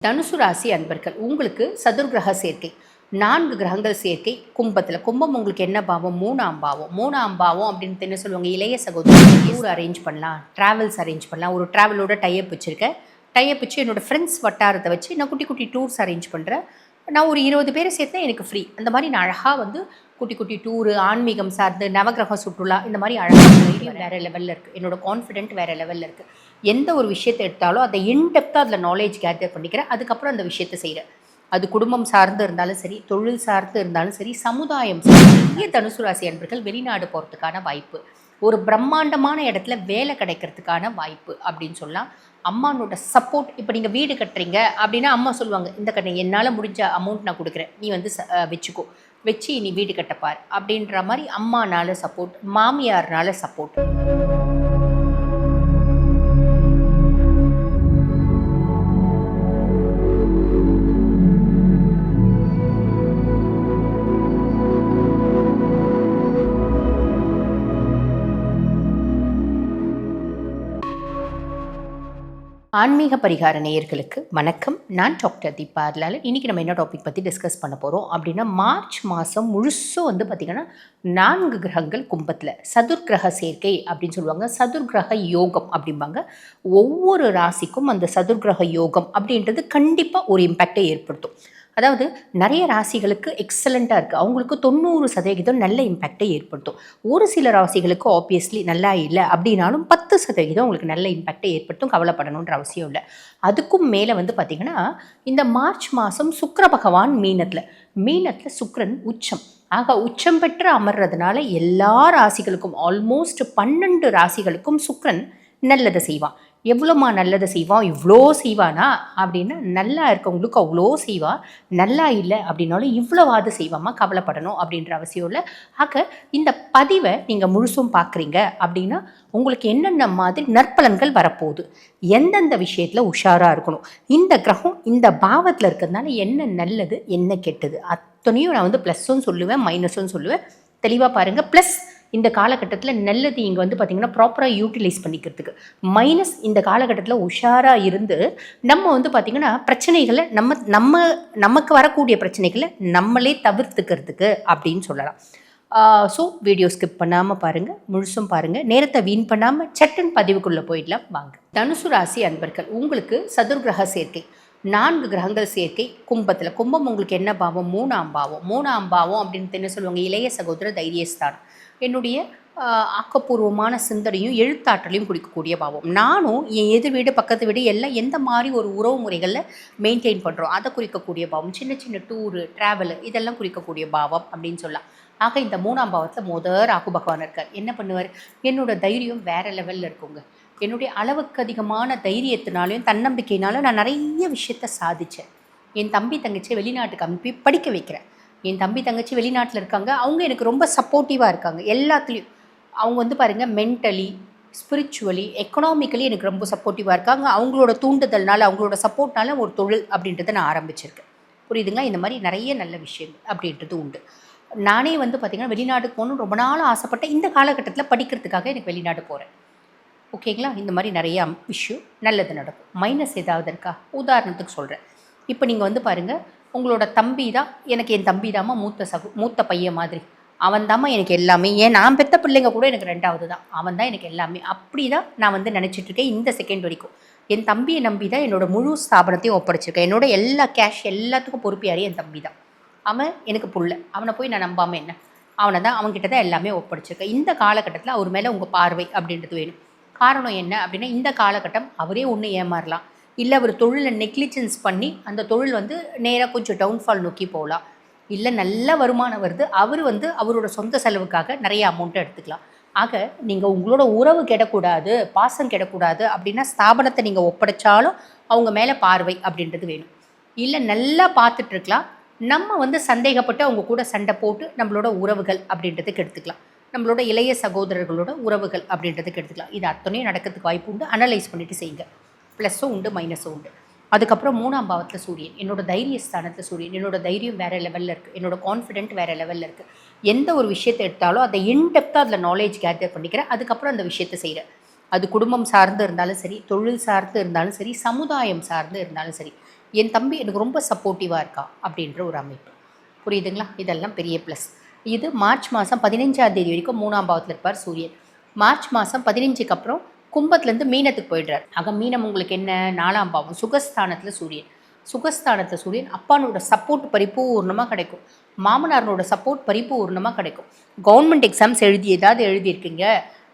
தனுசு ராசி அன்பர்கள் உங்களுக்கு சதுர்கிரக சேர்க்கை 4 கிரகங்கள் சேர்க்கை கும்பத்தில். கும்பம் உங்களுக்கு என்ன பாவம்? 3ஆம் பாவம். 3ஆம் பாவம் அப்படின்னு என்ன சொல்லுவாங்க? இளைய சகோதரர் டூர் அரேஞ்ச் பண்ணலாம், ட்ராவல்ஸ் அரேஞ்ச் பண்ணலாம். ஒரு ட்ராவலோட டைப் வச்சுருக்கேன். டைப் வச்சு என்னோடய ஃப்ரெண்ட்ஸ் வட்டாரத்தை வச்சு நான் குட்டி குட்டி டூர்ஸ் அரேஞ்ச் பண்ணுறேன். நான் ஒரு 20 பேரை சேர்த்தா எனக்கு ஃப்ரீ. அந்த மாதிரி நான் அழகாக வந்து குட்டி குட்டி டூரு, ஆன்மீகம் சார்ந்து, நவகிரக சுற்றுலா, இந்த மாதிரி அழகாக தைரியம் வேறு லெவலில் இருக்குது. என்னோடய கான்ஃபிடென்ட் வேறு லெவலில் இருக்குது. எந்த ஒரு விஷயத்தை எடுத்தாலும் அதை இன்டெப்த்தாக அதில் நாலேஜ் கேதர் பண்ணிக்கிறேன். அதுக்கப்புறம் அந்த விஷயத்தை செய்கிறேன். அது குடும்பம் சார்ந்து இருந்தாலும் சரி, தொழில் சார்ந்து இருந்தாலும் சரி, சமுதாயம் நிறைய தனுசு ராசி அன்பர்கள் வெளிநாடு போகிறதுக்கான வாய்ப்பு, ஒரு பிரம்மாண்டமான இடத்துல வேலை கிடைக்கிறதுக்கான வாய்ப்பு அப்படின்னு சொல்லலாம். அம்மானோட சப்போர்ட். இப்போ நீங்கள் வீடு கட்டுறீங்க அப்படின்னா அம்மா சொல்லுவாங்க, இந்த கட்டை என்னால் முடிஞ்ச அமௌண்ட் நான் கொடுக்குறேன், நீ வந்து வச்சுக்கோ, வச்சு நீ வீடு கட்டப்பார் அப்படின்ற மாதிரி அம்மானால சப்போர்ட், மாமியார்னால சப்போர்ட். ஆன்மீக பரிகார நேயர்களுக்கு வணக்கம். நான் டாக்டர் தீபா அருளாளன். இன்றைக்கி நம்ம என்ன டாபிக் பற்றி டிஸ்கஸ் பண்ண போகிறோம் அப்படின்னா, மார்ச் மாதம் முழுசும் வந்து பார்த்திங்கன்னா 4 கிரகங்கள் கும்பத்தில் சதுர்கிரக சேர்க்கை அப்படின்னு சொல்லுவாங்க. சதுர்கிரக யோகம் அப்படிம்பாங்க. ஒவ்வொரு ராசிக்கும் அந்த சதுர்கிரக யோகம் அப்படின்றது கண்டிப்பாக ஒரு இம்பேக்டை ஏற்படுத்தும். அதாவது நிறைய ராசிகளுக்கு எக்ஸலண்ட்டாக இருக்குது, அவங்களுக்கு 90% நல்ல இம்பேக்டை ஏற்படுத்தும். ஒரு சில ராசிகளுக்கு ஆப்வியஸ்லி நல்லா இல்லை அப்படின்னாலும் 10% உங்களுக்கு நல்ல இம்பேக்டை ஏற்படுத்தும். கவலைப்படணுன்ற அவசியம் இல்லை. அதுக்கும் மேலே வந்து பார்த்திங்கன்னா, இந்த மார்ச் மாதம் சுக்கிர பகவான் மீனத்தில் சுக்கிரன் உச்சம். ஆக உச்சம் பெற்று அமர்றதுனால எல்லா ராசிகளுக்கும், ஆல்மோஸ்ட் 12 ராசிகளுக்கும் சுக்கிரன் நல்லதை செய்வான். எவ்வளோமா நல்லதை செய்வான்? இவ்வளோ செய்வானா அப்படின்னா, நல்லா இருக்கவங்களுக்கு அவ்வளோ செய்வான். நல்லா இல்லை அப்படின்னாலும் இவ்வளோவாது செய்வாமா, கவலைப்படணும் அப்படின்ற அவசியம் இல்லை. ஆக இந்த பதிவை நீங்கள் முழுசும் பார்க்குறீங்க அப்படின்னா உங்களுக்கு என்னென்ன மாதிரி நற்பலன்கள் வரப்போகுது, எந்தெந்த விஷயத்தில் உஷாராக இருக்கணும், இந்த கிரகம் இந்த பாவத்தில் இருக்கிறதுனால என்ன நல்லது என்ன கெட்டது அத்தனையும் நான் வந்து ப்ளஸ்ஸும் சொல்லுவேன், மைனஸும் சொல்லுவேன். தெளிவாக பாருங்கள். ப்ளஸ் இந்த காலகட்டத்தில் நல்லது இங்கே வந்து பார்த்திங்கன்னா ப்ராப்பராக யூட்டிலைஸ் பண்ணிக்கிறதுக்கு, மைனஸ் இந்த காலகட்டத்தில் உஷாராக இருந்து நம்ம வந்து பார்த்திங்கன்னா பிரச்சனைகளை நமக்கு வரக்கூடிய பிரச்சனைகளை நம்மளே தவிர்த்துக்கிறதுக்கு அப்படின்னு சொல்லலாம். ஸோ வீடியோ ஸ்கிப் பண்ணாமல் பாருங்கள், முழுசும் பாருங்கள், நேரத்தை வீண் பண்ணாமல் சட்டுன்னு பதிவுக்குள்ளே போயிடலாம் வாங்க. தனுசு ராசி அன்பர்கள் உங்களுக்கு சதுர்கிரக சேர்க்கை 4 கிரகங்கள் சேர்க்கை கும்பத்தில். கும்பம் உங்களுக்கு என்ன பாவம்? 3ஆம் பாவம். 3ஆம் பாவம் அப்படின்னு என்ன சொல்லுவாங்க? இளைய சகோதர தைரியஸ்தானம். என்னுடைய ஆக்கப்பூர்வமான சிந்தனையும் எழுத்தாற்றலையும் குறிக்கக்கூடிய பாவம். நானும் என் எதிர் வீடு பக்கத்து வீடு எல்லாம் எந்த மாதிரி ஒரு உறவு முறைகளில் மெயின்டைன் பண்ணுறோம் அதை குறிக்கக்கூடிய பாவம். சின்ன சின்ன டூரு, ட்ராவலு இதெல்லாம் குறிக்கக்கூடிய பாவம் அப்படின்னு சொல்லலாம். ஆக இந்த 3ஆம் பாவத்தில் ராகு பகவான் இருக்கார். என்ன பண்ணுவார்? என்னோட தைரியம் வேறு லெவலில் இருக்குங்க. என்னுடைய அளவுக்கு அதிகமான தைரியத்தினாலையும் தன்னம்பிக்கையினாலும் நான் நிறைய விஷயத்த சாதித்தேன். என் தம்பி தங்கச்சி வெளிநாட்டுக்கு அனுப்பி படிக்க வைக்கிறேன். என் தம்பி தங்கச்சி வெளிநாட்டில் இருக்காங்க. அவங்க எனக்கு ரொம்ப சப்போர்ட்டிவாக இருக்காங்க எல்லாத்துலேயும். அவங்க வந்து பாருங்கள், மென்டலி, ஸ்பிரிச்சுவலி, எக்கனாமிக்கலி எனக்கு ரொம்ப சப்போர்ட்டிவாக இருக்காங்க. அவங்களோட தூண்டுதல்னால, அவங்களோட சப்போர்ட்னால ஒரு தொழில் அப்படின்றத நான் ஆரம்பிச்சிருக்கேன். புரியுதுங்களா? இந்த மாதிரி நிறைய நல்ல விஷயங்கள் அப்படின்றது உண்டு. நானே வந்து பார்த்திங்கன்னா வெளிநாட்டுக்கு போகணுன்னு ரொம்ப நாள் ஆசைப்பட்டேன். இந்த காலகட்டத்தில் படிக்கிறதுக்காக எனக்கு வெளிநாடு போகிறேன். ஓகேங்களா? இந்த மாதிரி நிறையா விஷயம் நல்லது நடக்கும். மைனஸ் ஏதாவது இருக்கா? உதாரணத்துக்கு சொல்கிறேன். இப்போ நீங்கள் வந்து பாருங்கள், உங்களோட தம்பி தான் எனக்கு, என் தம்பி தாம்மா மூத்த பையன் மாதிரி. அவன் தாம்மா எனக்கு எல்லாமே. ஏன் நான் பெற்ற பிள்ளைங்க கூட எனக்கு 2வது தான். அவன் தான் எனக்கு எல்லாமே. அப்படி தான் நான் வந்து நினச்சிட்ருக்கேன் இந்த செகண்ட் வரைக்கும். என் தம்பியை நம்பி தான் என்னோடய முழு ஸ்தாபனத்தையும் ஒப்படைச்சிருக்கேன். என்னோட எல்லா கேஷ் எல்லாத்துக்கும் பொறுப்பியாரே என் தம்பி தான். அவன் எனக்கு புள்ள. அவனை போய் நான் நம்பாமல் என்ன? அவனை தான், அவன்கிட்ட தான் எல்லாமே ஒப்படைச்சிருக்கேன். இந்த காலகட்டத்தில் அவர் மேலே உங்கள் பார்வை அப்படின்றது வேணும். காரணம் என்ன அப்படின்னா, இந்த காலகட்டம் அவரே ஒன்று ஏமாறலாம், இல்லை அவர் தொழிலை நெக்லிஜென்ஸ் பண்ணி அந்த தொழில் வந்து நேராக கொஞ்சம் டவுன்ஃபால் நோக்கி போகலாம். இல்லை நல்ல வருமானம் வருது, அவர் வந்து அவரோட சொந்த செலவுக்காக நிறைய அமௌண்ட்டை எடுத்துக்கலாம். ஆக நீங்கள் உங்களோட உறவு கெடக்கூடாது, பாசம் கெடக்கூடாது அப்படின்னா ஸ்தாபனத்தை நீங்கள் ஒப்படைச்சாலும் அவங்க மேலே பார்வை அப்படின்றது வேணும். இல்லை நல்லா பார்த்துட்ருக்கலாம், நம்ம வந்து சந்தேகப்பட்டு அவங்க கூட சண்டை போட்டு நம்மளோட உறவுகள் அப்படின்றதுக்கு எடுத்துக்கலாம். நம்மளோட இளைய சகோதரர்களோட உறவுகள் அப்படின்றதுக்கு எடுத்துக்கலாம். இது அத்தனையும் நடக்கிறதுக்கு வாய்ப்பு உண்டு. அனலைஸ் பண்ணிவிட்டு செய்யுங்க. ப்ளஸ்ஸும் உண்டு, மைனஸும் உண்டு. அதுக்கப்புறம் 3ஆம் பாவத்தில் சூரியன். என்னோட தைரிய ஸ்தானத்தில் சூரியன். என்னோட தைரியம் வேறு லெவலில் இருக்குது. என்னோட கான்ஃபிடென்ட் வேறு லெவலில் இருக்குது. எந்த ஒரு விஷயத்தை எடுத்தாலும் அதை இன்டெப்த்தாக அதில் நாலேஜ் கேதர் பண்ணிக்கிறேன். அதுக்கப்புறம் அந்த விஷயத்தை செய்கிறேன். அது குடும்பம் சார்ந்து இருந்தாலும் சரி, தொழில் சார்ந்து இருந்தாலும் சரி, சமுதாயம் சார்ந்து இருந்தாலும் சரி, என் தம்பி எனக்கு ரொம்ப சப்போர்ட்டிவாக இருக்கா அப்படின்ற ஒரு அமைப்பு. புரியுதுங்களா? இதெல்லாம் பெரிய ப்ளஸ். இது மார்ச் மாதம் 15ஆம் தேதி வரைக்கும் 3ஆம் பாவத்தில் இருப்பார் சூரியன். மார்ச் மாதம் 15க்கு அப்புறம் கும்பத்துலேருந்து மீனத்துக்கு போயிடுறார். ஆக மீனம் உங்களுக்கு என்ன? 4ஆம் பாவம், சுகஸ்தானத்தில் சூரியன். சுகஸ்தானத்தில் சூரியன் அப்பானோட சப்போர்ட் பரிபூர்ணமாக கிடைக்கும். மாமனாரோட சப்போர்ட் பரிபூர்ணமாக கிடைக்கும். கவர்மெண்ட் எக்ஸாம்ஸ் ஏதாவது எழுதியிருக்கீங்க,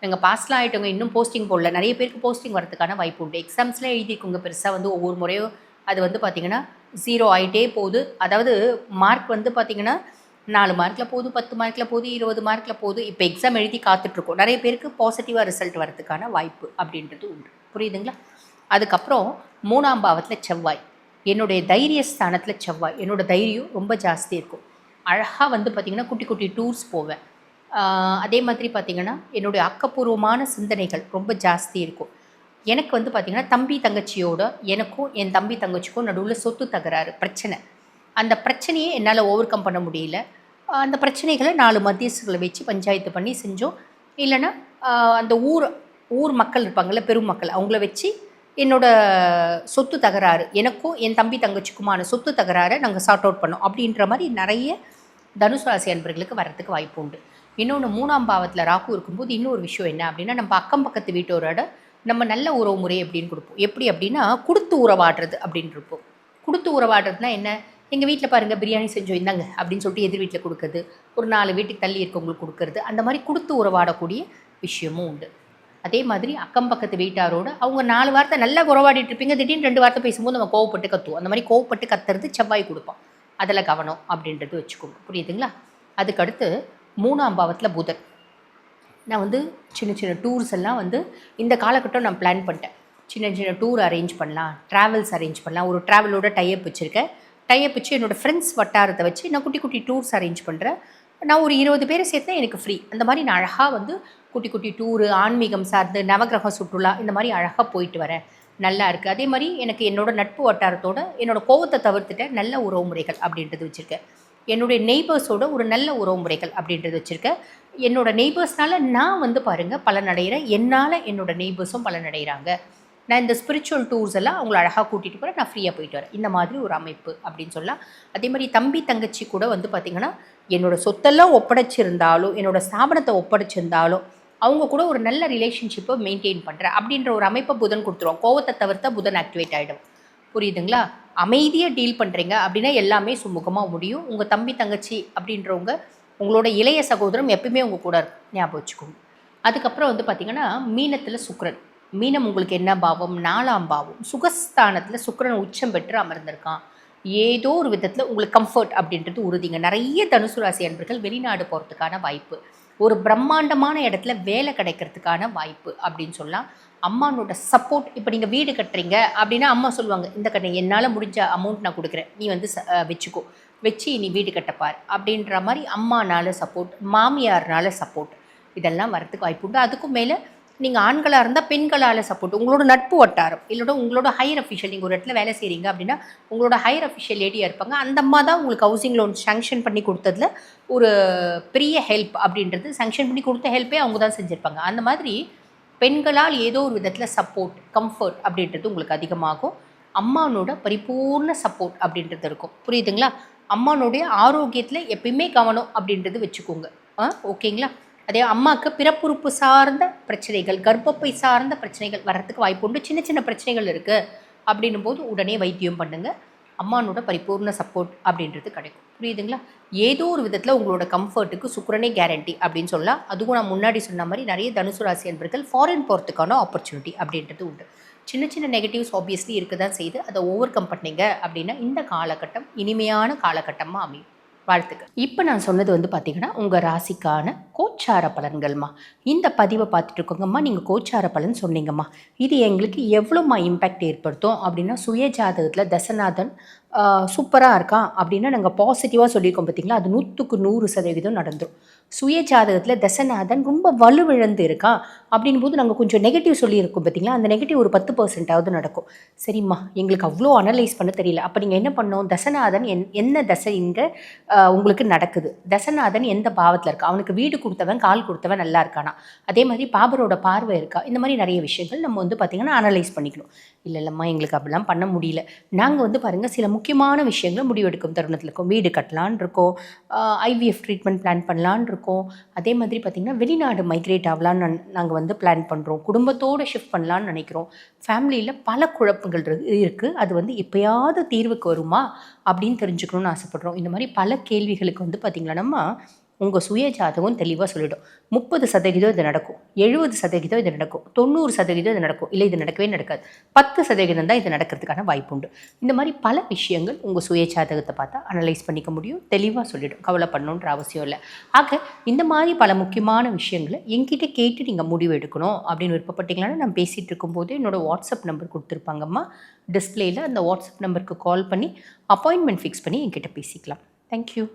நாங்கள் பாஸ்லாம் ஆகிட்டவங்க, இன்னும் போஸ்டிங் போடல, நிறைய பேருக்கு போஸ்டிங் வரதுக்கான வாய்ப்பு உண்டு. எக்ஸாம்ஸ்லாம் எழுதியிருக்கோங்க பெருசாக வந்து ஒவ்வொரு முறையும் அது வந்து பார்த்திங்கன்னா 0 ஆகிட்டே போகுது. அதாவது மார்க் வந்து பார்த்திங்கன்னா 4 மார்க்கில் போகுது, 10 மார்க்கில் போகுது, 20 மார்க்கில் போகுது. இப்போ எக்ஸாம் எழுதி காத்துட்ருக்கோம். நிறைய பேருக்கு பாசிட்டிவாக ரிசல்ட் வரதுக்கான வாய்ப்பு அப்படின்றது உண்டு. புரியுதுங்களா? அதுக்கப்புறம் 3ஆம் பாவத்தில் செவ்வாய். என்னுடைய தைரிய ஸ்தானத்தில் செவ்வாய். என்னோடய தைரியம் ரொம்ப ஜாஸ்தி இருக்கும். அழகாக வந்து பார்த்திங்கன்னா குட்டி குட்டி டூர்ஸ் போவேன். அதே மாதிரி பார்த்திங்கன்னா என்னுடைய ஆக்கப்பூர்வமான சிந்தனைகள் ரொம்ப ஜாஸ்தி இருக்கும். எனக்கு வந்து பார்த்திங்கன்னா தம்பி தங்கச்சியோட எனக்கும் என் தம்பி தங்கச்சிக்கும் நடுவில் சொத்து தகராறு பிரச்சனை. அந்த பிரச்சனையை என்னால் ஓவர் கம் பண்ண முடியல. அந்த பிரச்சனைகளை 4 மத்தியஸ்தர்களை வச்சு பஞ்சாயத்து பண்ணி செஞ்சோம். இல்லைன்னா அந்த ஊர் மக்கள் இருப்பாங்கள்ல, பெருமக்கள், அவங்கள வச்சு என்னோட சொத்து தகராறு, எனக்கும் என் தம்பி தங்கச்சிக்குமான சொத்து தகராறை நாங்கள் சார்ட் அவுட் பண்ணோம். அப்படின்ற மாதிரி நிறைய தனுசு ராசி அன்பர்களுக்கு வர்றதுக்கு வாய்ப்பு உண்டு. இன்னொன்று 3ஆம் பாவத்தில் ராகு இருக்கும்போது இன்னொரு விஷயம் என்ன அப்படின்னா, நம்ம அக்கம் பக்கத்து வீட்டோரோட நம்ம நல்ல உறவு முறை அப்படின்னு கொடுப்போம். எப்படி அப்படின்னா, கொடுத்து உறவாடுறது அப்படின்னு இருப்போம். கொடுத்து உறவாடுறதுனா என்ன? எங்கள் வீட்டில் பாருங்கள் பிரியாணி செஞ்சோம் இந்தாங்க அப்படின்னு சொல்லிட்டு எதிர் வீட்டில் கொடுக்குறது, ஒரு 4 வீட்டுக்கு தள்ளி இருக்கவங்களுக்கு கொடுக்கறது, அந்த மாதிரி கொடுத்து உறவாடக்கூடிய விஷயமும் உண்டு. அதே மாதிரி அக்கம் பக்கத்து வீட்டாரோட அவங்க 4 வார்த்தை நல்லா உறவாடிட்டு இருப்பீங்க, திடீர்னு 2 வார்த்தை பேசும்போது நம்ம கோவப்பட்டு கத்துவோம். அந்த மாதிரி கோவப்பட்டு கத்துறது செவ்வாய் கொடுப்போம். அதில் கவனம் அப்படின்றது வச்சுக்கோங்க. புரியுதுங்களா? அதுக்கடுத்து 3ஆம் பாவத்தில் புதன். நான் வந்து சின்ன சின்ன டூர்ஸ் எல்லாம் வந்து இந்த காலகட்டம் நான் பிளான் பண்ணிட்டேன். சின்ன சின்ன டூர் அரேஞ்ச் பண்ணலாம், ட்ராவல்ஸ் அரேஞ்ச் பண்ணலாம். ஒரு ட்ராவலோட டைப் வச்சுருக்கேன். டைப் வச்சு என்னோடய ஃப்ரெண்ட்ஸ் வட்டாரத்தை வச்சு நான் குட்டி குட்டி டூர்ஸ் அரேஞ்ச் பண்ணுறேன். நான் ஒரு 20 பேரை சேர்த்தா எனக்கு ஃப்ரீ. அந்த மாதிரி நான் அழகாக வந்து குட்டி குட்டி டூரு, ஆன்மீகம் சார்ந்து, நவகிரக சுற்றுலா, இந்த மாதிரி அழகாக போயிட்டு வரேன். நல்லா இருக்குது. அதே மாதிரி எனக்கு என்னோடய நட்பு வட்டாரத்தோட என்னோடய கோவத்தை தவிர்த்துட்டேன், நல்ல உறவு முறைகள் அப்படின்றது வச்சுருக்கேன். என்னுடைய நெய்பர்ஸோட ஒரு நல்ல உறவு முறைகள் அப்படின்றது வச்சுருக்கேன். என்னோடய நெய்பர்ஸ்னால் நான் வந்து பாருங்கள் பலனடைகிறேன், என்னால் என்னோடய நெய்பர்ஸும் பலனடைகிறாங்க. நான் இந்த ஸ்பிரிச்சுவல் டூர்ஸ் எல்லாம் அவங்கள அழகாக கூட்டிகிட்டு போகிறேன், நான் ஃப்ரீயாக போயிட்டு வரேன். இந்த மாதிரி ஒரு அமைப்பு அப்படின்னு சொல்லலாம். அதே மாதிரி தம்பி தங்கச்சி கூட வந்து பார்த்திங்கன்னா, என்னோடய சொத்தெல்லாம் ஒப்படைச்சிருந்தாலும், என்னோடய ஸ்தாபனத்தை ஒப்படைச்சிருந்தாலும், அவங்க கூட ஒரு நல்ல ரிலேஷன்ஷிப்பை மெயின்டைன் பண்ணுறேன் அப்படின்ற ஒரு அமைப்பை புதன் கொடுத்துருவோம். கோவத்தை தவிர்த்தா புதன் ஆக்டிவேட் ஆகிடும். புரியுதுங்களா? அமைதியாக டீல் பண்ணுறீங்க அப்படின்னா எல்லாமே சுமூகமாக முடியும். உங்கள் தம்பி தங்கச்சி அப்படின்றவங்க, உங்களோட இளைய சகோதரம் எப்பயுமே உங்கள் கூட இருக்கும், ஞாபகம் வச்சுக்கோங்க. அதுக்கப்புறம் வந்து பார்த்திங்கன்னா மீனத்தில் சுக்கிரன். மீனம் உங்களுக்கு என்ன பாவம்? 4ஆம் பாவம். சுகஸ்தானத்தில் சுக்கிரன் உச்சம் பெற்று அமர்ந்திருக்கான். ஏதோ ஒரு விதத்தில் உங்களுக்கு கம்ஃபர்ட் அப்படின்றது உறுதிங்க. நிறைய தனுசு ராசி அன்பர்கள் வெளிநாடு போகிறதுக்கான வாய்ப்பு, ஒரு பிரம்மாண்டமான இடத்துல வேலை கிடைக்கிறதுக்கான வாய்ப்பு அப்படின்னு சொல்லலாம். அம்மானோட சப்போர்ட். இப்போ நீங்கள் வீடு கட்டுறீங்க அப்படின்னா அம்மா சொல்லுவாங்க, இந்த கட்டுறீங்க, என்னால் முடிஞ்ச அமௌண்ட் நான் கொடுக்குறேன், நீ வந்து வச்சுக்கோ, வச்சு நீ வீடு கட்டப்பார் அப்படின்ற மாதிரி அம்மானால சப்போர்ட், மாமியார்னால சப்போர்ட், இதெல்லாம் வரத்துக்கு வாய்ப்பு உண்டு. அதுக்கும் மேலே நீங்கள் ஆண்களாக இருந்தால் பெண்களால் சப்போர்ட், உங்களோட நட்பு வட்டாரம், இல்லோட உங்களோட ஹையர் அஃபிஷியல், நீங்கள் ஒரு இடத்துல வேலை செய்கிறீங்க அப்படின்னா உங்களோட ஹையர் அஃபிஷியல் லேடியாக இருப்பாங்க. அந்த அம்மா தான் உங்களுக்கு ஹவுசிங் லோன் சேங்ஷன் பண்ணி கொடுத்ததில் ஒரு பெரிய ஹெல்ப் அப்படின்றது, சேங்ஷன் பண்ணி கொடுத்த ஹெல்ப்பே அவங்க தான் செஞ்சுருப்பாங்க. அந்த மாதிரி பெண்களால் ஏதோ ஒரு விதத்தில் சப்போர்ட், கம்ஃபர்ட் அப்படின்றது உங்களுக்கு அதிகமாகும். அம்மானோட பரிபூர்ண சப்போர்ட் அப்படின்றது இருக்கும். புரியுதுங்களா? அம்மானுடைய ஆரோக்கியத்தில் எப்பயுமே கவனம் அப்படின்றது வச்சுக்கோங்க. ஓகேங்களா? அதே அம்மாவுக்கு பிறப்புறுப்பு சார்ந்த பிரச்சனைகள், கர்ப்பப்பை சார்ந்த பிரச்சனைகள் வர்றதுக்கு வாய்ப்பு உண்டு. சின்ன சின்ன பிரச்சனைகள் இருக்குது அப்படின்னும் போது உடனே வைத்தியம் பண்ணுங்கள். அம்மானோட பரிபூர்ண சப்போர்ட் அப்படின்றது கிடைக்கும். புரியுதுங்களா? ஏதோ ஒரு விதத்தில் உங்களோட கம்ஃபர்ட்டுக்கு சுக்கிரனே கேரண்டி அப்படின்னு சொல்லலாம். அதுவும் நான் முன்னாடி சொன்ன மாதிரி நிறைய தனுசு ராசி அன்பர்கள் ஃபாரின் போகிறதுக்கான ஆப்பர்ச்சுனிட்டி அப்படின்றது உண்டு. சின்ன சின்ன நெகட்டிவ்ஸ் ஆப்வியஸ்லி இருக்க தான் செய்து, அதை ஓவர் கம் பண்ணிங்க அப்படின்னா இந்த காலகட்டம் இனிமையான காலகட்டமாக அமையும். வாழ்த்துக்கள். இப்போ நான் சொன்னது வந்து பார்த்திங்கன்னா உங்கள் ராசிக்கான கோச்சார பலன்கள்மா. இந்த பதிவை பார்த்துட்டு இருக்கோங்கம்மா, நீங்கள் கோச்சார பலன் சொன்னீங்கம்மா, இது எங்களுக்கு எவ்வளோம்மா இம்பேக்ட் ஏற்படுத்தும் அப்படின்னா, சுய ஜாதகத்தில் தசநாதன் சூப்பராக இருக்கான் அப்படின்னா நாங்கள் பாசிட்டிவாக சொல்லியிருக்கோம் பார்த்திங்களா, அது 100க்கு 100% நடந்துடும். சுய ஜாதகத்தில் தசநாதன் ரொம்ப வலுவிழந்து இருக்கான் அப்படின் போது நாங்கள் கொஞ்சம் நெகட்டிவ் சொல்லியிருக்கோம் பார்த்திங்களா, அந்த நெகட்டிவ் ஒரு 10% நடக்கும். சரிம்மா, எங்களுக்கு அவ்வளோ அனலைஸ் பண்ண தெரியல. அப்போ நீங்கள் என்ன பண்ணோம், தசநாதன் என்ன தசை இங்கே உங்களுக்கு நடக்குது, தசநாதன் எந்த பாவத்தில் இருக்குது, அவனுக்கு வீடு கொடுத்தவன் கால் கொடுத்தவன் நல்லா இருக்கானா, அதே மாதிரி பாபரோட பார்வை இருக்கா, இந்த மாதிரி நிறைய விஷயங்கள் நம்ம வந்து பார்த்திங்கன்னா அனலைஸ் பண்ணிக்கணும். இல்லைம்மா எங்களுக்கு அப்படிலாம் பண்ண முடியல, நாங்கள் வந்து பாருங்கள் சில முக்கியமான விஷயங்களை முடிவெடுக்கும் தருணத்தில் இருக்கோம். வீடு கட்டலான் இருக்கோம், ஐவிஎஃப் ட்ரீட்மெண்ட் பிளான் பண்ணலான் இருக்கோம், அதே மாதிரி பார்த்திங்கன்னா வெளிநாடு மைக்ரேட் ஆகலான்னு நாங்கள் வந்து பிளான் பண்ணுறோம், குடும்பத்தோடு ஷிஃப்ட் பண்ணலான்னு நினைக்கிறோம், ஃபேமிலியில் பல குழப்பங்கள் இருக்குது, அது வந்து எப்போயாவது தீர்வுக்கு வருமா அப்படின்னு தெரிஞ்சுக்கணும்னு ஆசைப்படுறோம். இந்த மாதிரி பல கேள்விகளுக்கு வந்து பார்த்திங்களா நம்ம உங்கள் சுய ஜாதகம் தெளிவாக சொல்லிடும். 30% இது நடக்கும், 70% இது நடக்கும், 90% இது நடக்கும், இல்லை இது நடக்கவே நடக்காது, 10% தான் இது நடக்கிறதுக்கான வாய்ப்பு உண்டு. இந்த மாதிரி பல விஷயங்கள் உங்கள் சுய ஜாதகத்தை பார்த்தா அனலைஸ் பண்ணிக்க முடியும், தெளிவாக சொல்லிடும். கவலை பண்ணணுன்ற அவசியம் இல்லை. ஆக இந்த மாதிரி பல முக்கியமான விஷயங்களை என்கிட்ட கேட்டு நீங்கள் முடிவு எடுக்கணும் அப்படின்னு விருப்பப்பட்டீங்களான்னு நான் பேசிகிட்டு இருக்கும்போது என்னோடய வாட்ஸ்அப் நம்பர் கொடுத்துருப்பாங்கம்மா டிஸ்பிளேயில். அந்த வாட்ஸ்அப் நம்பருக்கு கால் பண்ணி அப்பாயின்மெண்ட் ஃபிக்ஸ் பண்ணி என்கிட்ட பேசிக்கலாம். தேங்க்யூ.